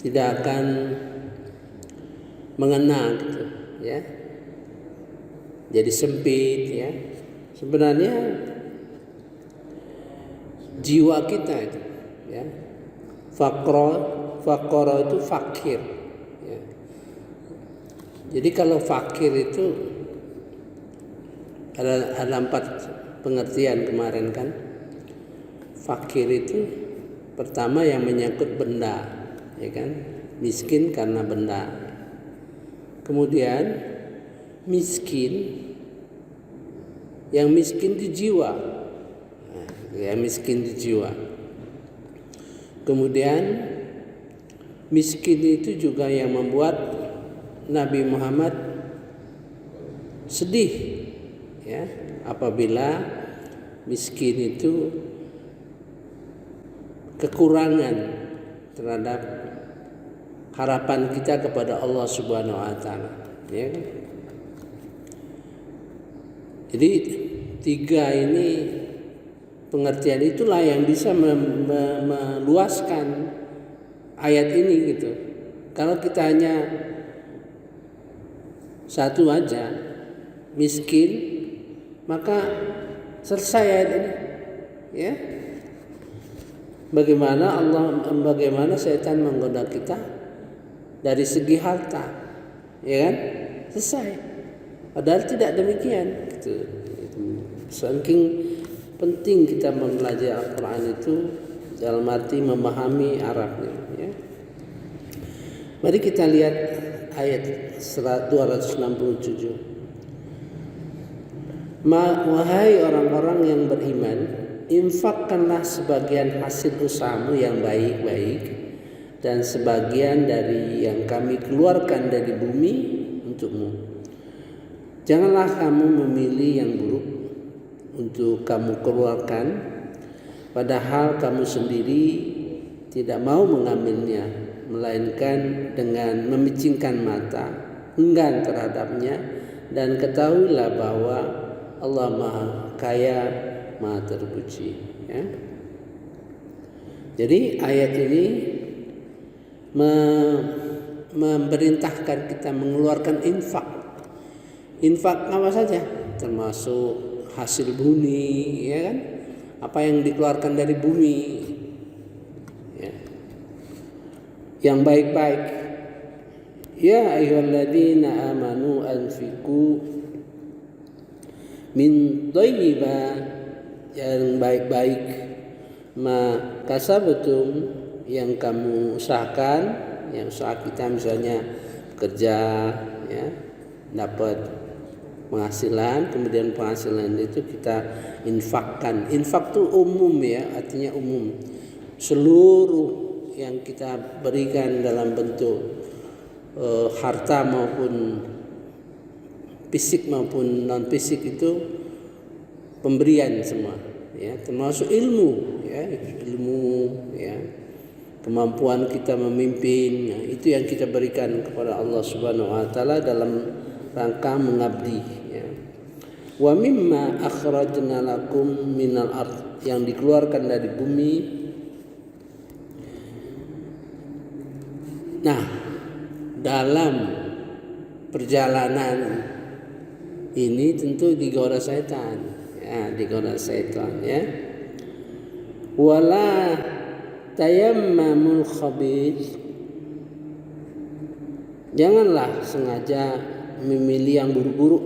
tidak akan mengena gitu ya. Jadi sempit ya. Sebenarnya jiwa kita itu ya. Fakro itu fakir ya. Jadi kalau fakir itu ada 4 pengertian kemarin kan. Fakir itu pertama yang menyangkut benda, ya kan? Miskin karena benda. Kemudian miskin, yang miskin di jiwa, ya miskin di jiwa. Kemudian miskin itu juga yang membuat Nabi Muhammad sedih, ya, apabila miskin itu kekurangan terhadap harapan kita kepada Allah Subhanahu wa taala, ya kan? Jadi 3 ini pengertian itulah yang bisa meluaskan ayat ini gitu. Kalau kita hanya satu aja, miskin, maka selesai ayat ini, ya. Bagaimana setan menggoda kita dari segi harta, ya kan? Selesai. Padahal tidak demikian. Gitu. Saking penting kita mempelajari Al-Quran itu dalam arti memahami Arabnya. Ya. Mari kita lihat ayat 267. Wahai orang-orang yang beriman, infakkanlah sebagian hasil usahamu yang baik-baik dan sebagian dari yang kami keluarkan dari bumi untukmu. Janganlah kamu memilih yang buruk untuk kamu keluarkan, padahal kamu sendiri tidak mau mengambilnya, melainkan dengan memicingkan mata, enggan terhadapnya, dan ketahuilah bahwa Allah Maha Kaya, Maha Terpuji. Ya. Jadi ayat ini memerintahkan kita mengeluarkan infak. Infak apa saja, termasuk hasil bumi, ya kan? Apa yang dikeluarkan dari bumi, ya. Yang baik-baik. Ya ayyuhalladzina amanu anfiqu min thayyiba, yang baik-baik, ma kasabtum, yang kamu usahakan, yang usaha kita misalnya kerja, ya, dapat penghasilan, kemudian penghasilan itu kita infakkan. Infak itu umum, ya, artinya umum. Seluruh yang kita berikan dalam bentuk harta maupun fisik maupun non fisik itu pemberian semua, ya, termasuk ilmu, ya, kemampuan kita memimpin, ya, itu yang kita berikan kepada Allah Subhanahu wa taala dalam rangka mengabdi, ya. Wa mimma akhrajna lakum minal ard, yang dikeluarkan dari bumi. Nah, dalam perjalanan ini tentu digoda setan, ya, digoda setan, ya. Wala tayammamul khabith, janganlah sengaja memilih yang buruk-buruk.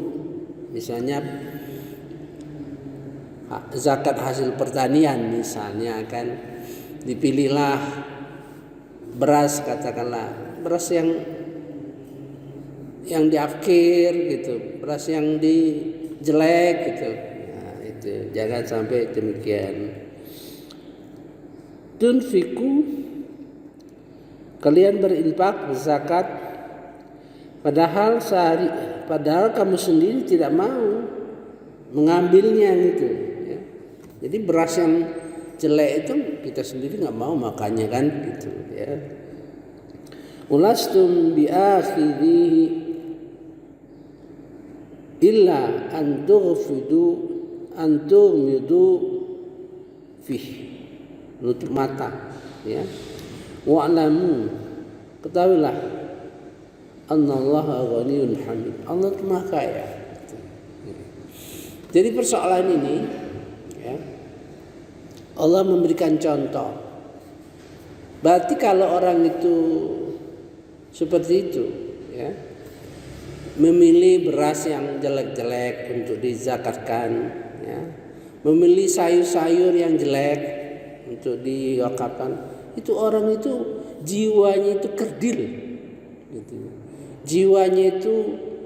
Misalnya zakat hasil pertanian misalnya, kan dipilihlah beras, katakanlah beras yang diafkir gitu, beras yang jelek gitu. Nah, itu jangan sampai demikian. Tunfiku, kalian berinfak, berzakat, padahal kamu sendiri tidak mau mengambilnya gitu, ya. Jadi beras yang jelek itu kita sendiri nggak mau makannya, kan gitu, ya. Ulastum biakhirihi illa an tughmidu fih, nutup mata, ya. Wa'lamu ketahuilah Annallaha ghaniyun hamid. Allah itu Maha Kaya. Jadi persoalan ini ya, Allah memberikan contoh. Berarti kalau orang itu seperti itu ya, memilih beras yang jelek-jelek untuk dizakatkan ya, memilih sayur-sayur yang jelek untuk diwakafkan, itu orang itu jiwanya itu kerdil gitu. Jiwanya itu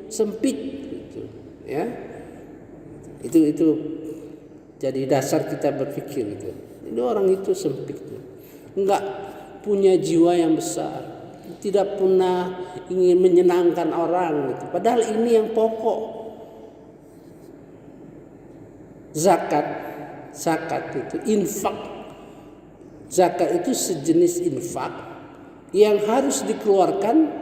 sempit gitu ya. Itu jadi dasar kita berpikir gitu. Jadi orang itu sempit, enggak punya jiwa yang besar, tidak pernah ingin menyenangkan orang gitu. Padahal ini yang pokok. Zakat itu infak. Zakat itu sejenis infak yang harus dikeluarkan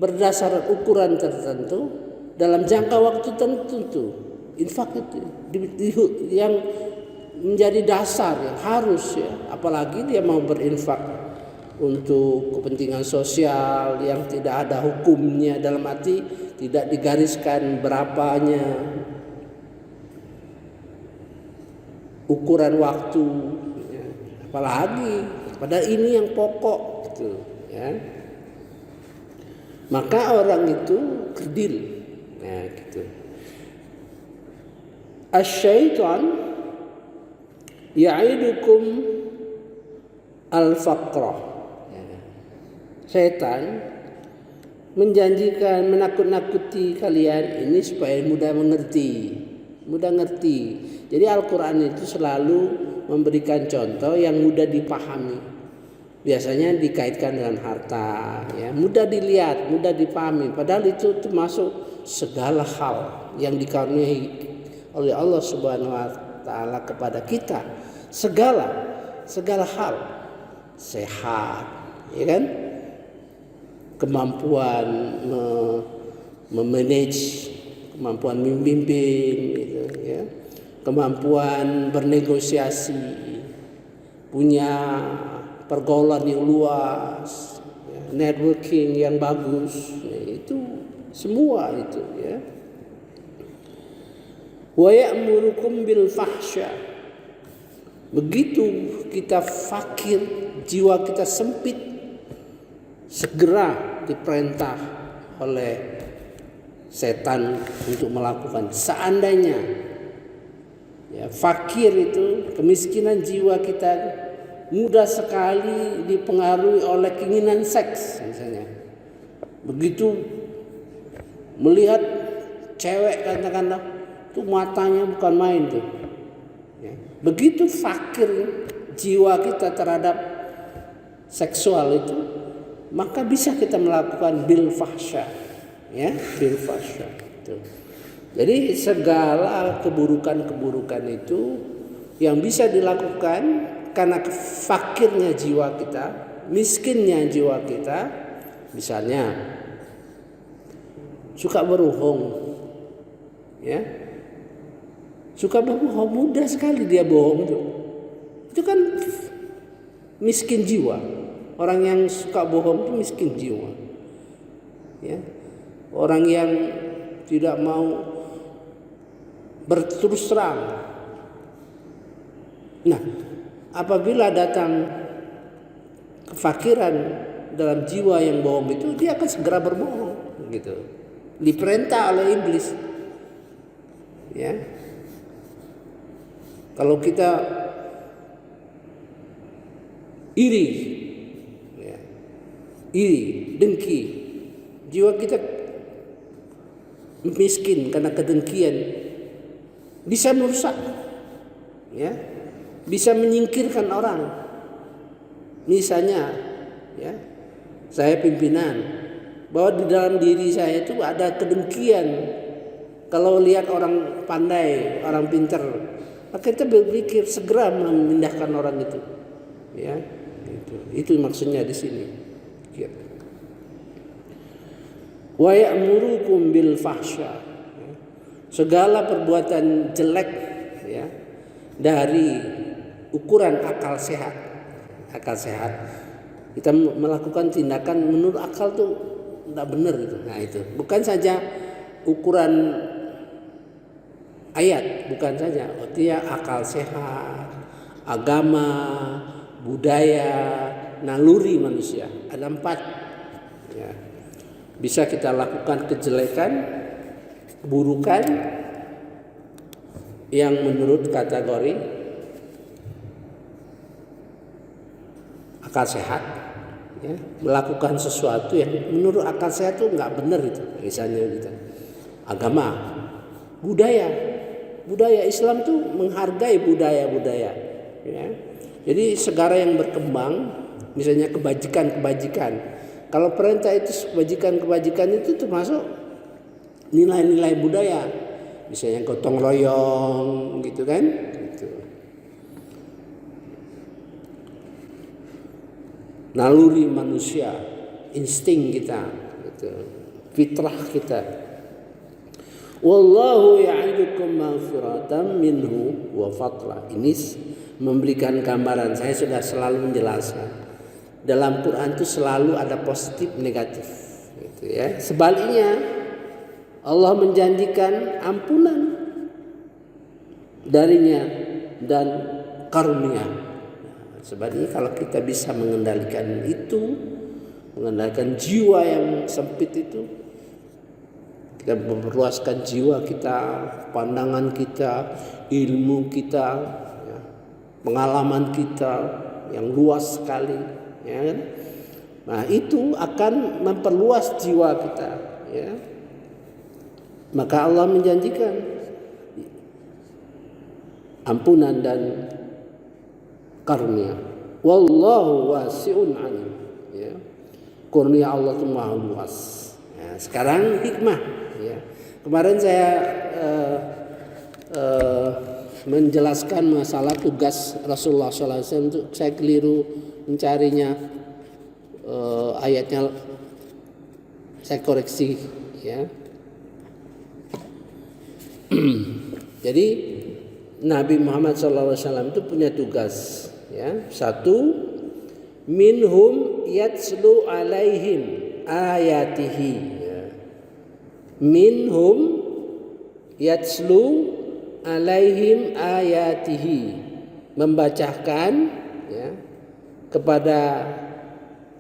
berdasarkan ukuran tertentu dalam jangka waktu tertentu. Infak itu yang menjadi dasar yang harus ya, apalagi dia mau berinfak untuk kepentingan sosial yang tidak ada hukumnya, dalam arti tidak digariskan berapanya ukuran waktu ya, apalagi padahal ini yang pokok gitu ya. Maka orang itu kerdil. Nah, gitu. Asy-syaitan ya'idukum al-faqra. Ya. Setan menjanjikan, menakut-nakuti kalian ini supaya mudah mengerti. Jadi Al-Qur'an itu selalu memberikan contoh yang mudah dipahami. Biasanya dikaitkan dengan harta, ya, mudah dilihat, mudah dipahami. Padahal itu termasuk segala hal yang dikaruniai oleh Allah Subhanahu wa taala kepada kita. Segala hal. Sehat, ya kan? Kemampuan memanage, kemampuan memimpin gitu, ya. Kemampuan bernegosiasi, punya pergaulan yang luas, ya, networking yang bagus, ya, itu semua itu ya. Wa ya'murukum bil fahsya. Begitu kita fakir, jiwa kita sempit, segera diperintah oleh setan untuk melakukan. Seandainya ya, fakir itu, kemiskinan jiwa kita mudah sekali dipengaruhi oleh keinginan seks misalnya. Begitu melihat cewek katakanlah, tuh matanya bukan main tuh. Ya. Begitu fakir jiwa kita terhadap seksual itu, maka bisa kita melakukan bil fahsya, ya, bil fahsya. Tuh. Jadi segala keburukan-keburukan itu yang bisa dilakukan karena fakirnya jiwa kita, miskinnya jiwa kita, misalnya suka berbohong, ya, suka berbohong, mudah sekali dia bohong tuh. Itu kan miskin jiwa. Orang yang suka bohong itu miskin jiwa, ya. Orang yang tidak mau berterus terang. Nah, apabila datang kefakiran dalam jiwa yang bohong itu, dia akan segera berbohong gitu. Diperintah oleh iblis. Ya. Kalau kita iri, ya, dengki, jiwa kita miskin karena kedengkian, bisa merusak, ya, bisa menyingkirkan orang. Misalnya, ya, saya pimpinan, bahwa di dalam diri saya itu ada kedengkian. Kalau lihat orang pandai, orang pintar, maka kita berpikir segera memindahkan orang itu, ya, itu maksudnya di sini. Ya. Wa ya'murukum bil fahsya. Segala perbuatan jelek, ya, dari ukuran akal sehat Kita melakukan tindakan menurut akal tuh tidak benar gitu. Nah itu bukan saja ukuran ayat, bukan saja, artinya akal sehat, agama, budaya, naluri manusia. Ada 4. Ya. Bisa kita lakukan kejelekan, keburukan yang menurut kategori akal sehat, ya. Melakukan sesuatu yang menurut akal sehat itu nggak benar itu, misalnya gitu. Agama, budaya Islam tuh menghargai budaya-budaya, ya. Jadi segala yang berkembang, misalnya kebajikan. Kalau perintah itu kebajikan itu termasuk nilai-nilai budaya, misalnya gotong royong, gitu kan? Gitu. Naluri manusia, insting kita, gitu. Fitrah kita. Wallahu ya'idukum maghfiratan minhu wa fadla. Ini memberikan gambaran. Saya sudah selalu menjelaskan. Dalam Quran itu selalu ada positif negatif, gitu ya. Sebaliknya Allah menjanjikan ampunan darinya dan karunia. Sebaliknya kalau kita bisa mengendalikan itu, mengendalikan jiwa yang sempit itu, kita memperluaskan jiwa kita, pandangan kita, ilmu kita, ya, pengalaman kita yang luas sekali. Ya kan? Nah itu akan memperluas jiwa kita, ya. Maka Allah menjanjikan ampunan dan karunia. Wallahu wasi'un alim, ya. Kurnia Allah itu maha luas. Ya, sekarang hikmah, ya. Kemarin saya menjelaskan masalah tugas Rasulullah SAW itu, saya keliru mencarinya, ayatnya saya koreksi, ya. Jadi Nabi Muhammad SAW itu punya tugas, ya. 1, minhum yatslu alaihim ayatihi, ya. Minhum yatslu alaihim ayatihi, membacakan, ya, kepada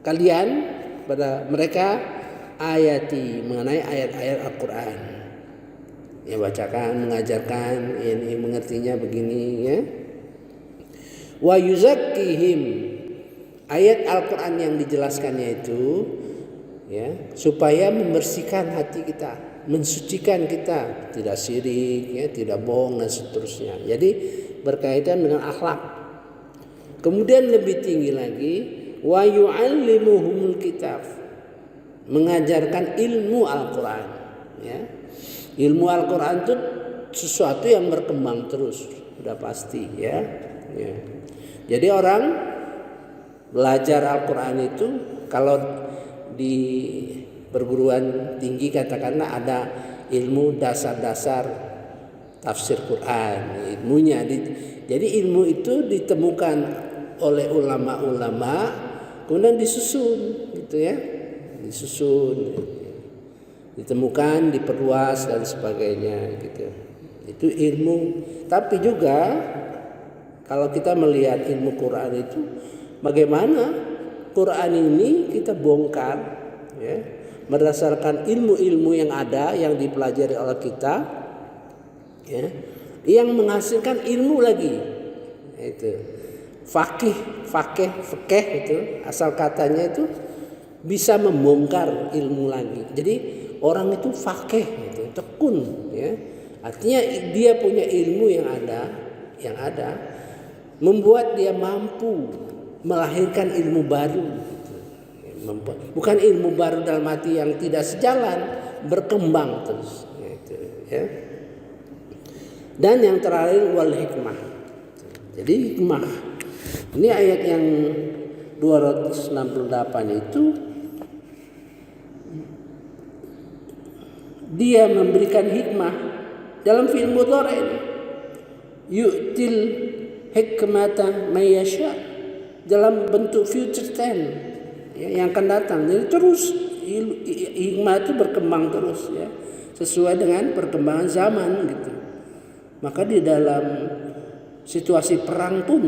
kalian, kepada mereka ayati, mengenai ayat-ayat Al-Quran, ya, bacakan, mengajarkan, ini mengertinya begini, ya. Wa yuzakkihim, ayat Al-Quran yang dijelaskannya itu, ya, supaya membersihkan hati kita, mensucikan kita, tidak syirik, ya, tidak bohong dan seterusnya. Jadi berkaitan dengan akhlak. Kemudian lebih tinggi lagi, wa yu'allimuhumul kitab, mengajarkan ilmu Al-Quran, ya. Ilmu Al-Quran itu sesuatu yang berkembang terus, sudah pasti, ya. Ya. Jadi orang belajar Al-Quran itu, kalau di perguruan tinggi katakanlah ada ilmu dasar-dasar tafsir Quran, ilmunya. Jadi ilmu itu ditemukan oleh ulama-ulama, kemudian disusun, gitu ya, ditemukan, diperluas dan sebagainya, gitu. Itu ilmu. Tapi juga kalau kita melihat ilmu Quran itu, bagaimana Quran ini kita bongkar, ya, berdasarkan ilmu-ilmu yang ada, yang dipelajari oleh kita, ya, yang menghasilkan ilmu lagi. Itu fakih itu asal katanya itu bisa membongkar ilmu lagi. Jadi orang itu fakih, gitu, tekun, ya. Artinya dia punya ilmu yang ada membuat dia mampu melahirkan ilmu baru, gitu. Bukan ilmu baru dalam arti yang tidak sejalan, berkembang terus, gitu, ya. Dan yang terakhir wal hikmah. Jadi hikmah ini ayat yang 268 itu dia memberikan hikmah dalam fi'il mudhari ini. Yu'til hikmata may yasha, dalam bentuk future tense, ya, yang akan datang. Jadi terus hikmah itu berkembang terus ya, sesuai dengan perkembangan zaman gitu. Maka di dalam situasi perang pun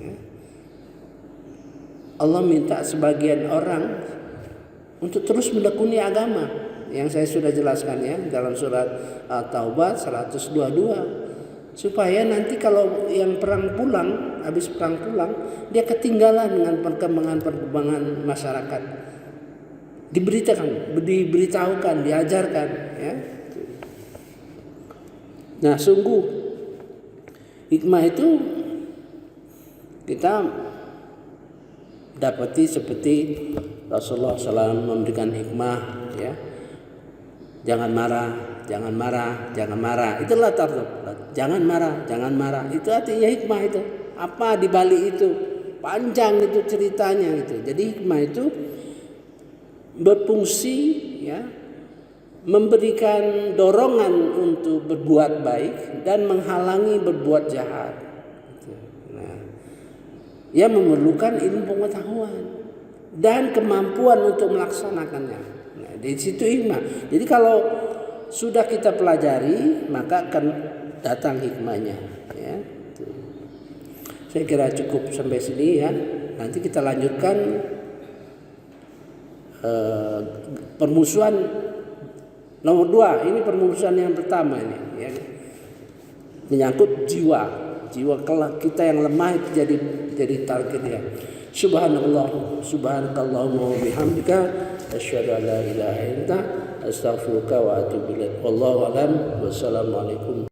ya, Allah minta sebagian orang untuk terus menekuni agama yang saya sudah jelaskan ya dalam surat At-Taubah 122, supaya nanti kalau yang perang pulang, habis perang pulang, dia ketinggalan dengan perkembangan masyarakat. Diberitahukan, diajarkan ya. Nah, sungguh hikmah itu kita dapati seperti Rasulullah SAW memberikan hikmah ya. Jangan marah, jangan marah, jangan marah. Itulah tartib. Jangan marah, jangan marah. Itu artinya hikmah itu. Apa di balik itu? Panjang itu ceritanya gitu. Jadi hikmah itu berfungsi ya, memberikan dorongan untuk berbuat baik dan menghalangi berbuat jahat. Nah, ia memerlukan ilmu pengetahuan dan kemampuan untuk melaksanakannya. Nah, di situ hikmah. Jadi kalau sudah kita pelajari, maka akan datang hikmahnya. Ya. Saya kira cukup sampai sini ya. Nanti kita lanjutkan permusuhan nomor 2. Ini permusuhan yang pertama ini ya. Menyangkut jiwa kita yang lemah itu jadi target ya. Subhanakallahumma wa bihamdika asyhadu an la ilaha illa anta astaghfiruka wa atubu ilaik. Wallahu a'lam. Wassalamualaikum.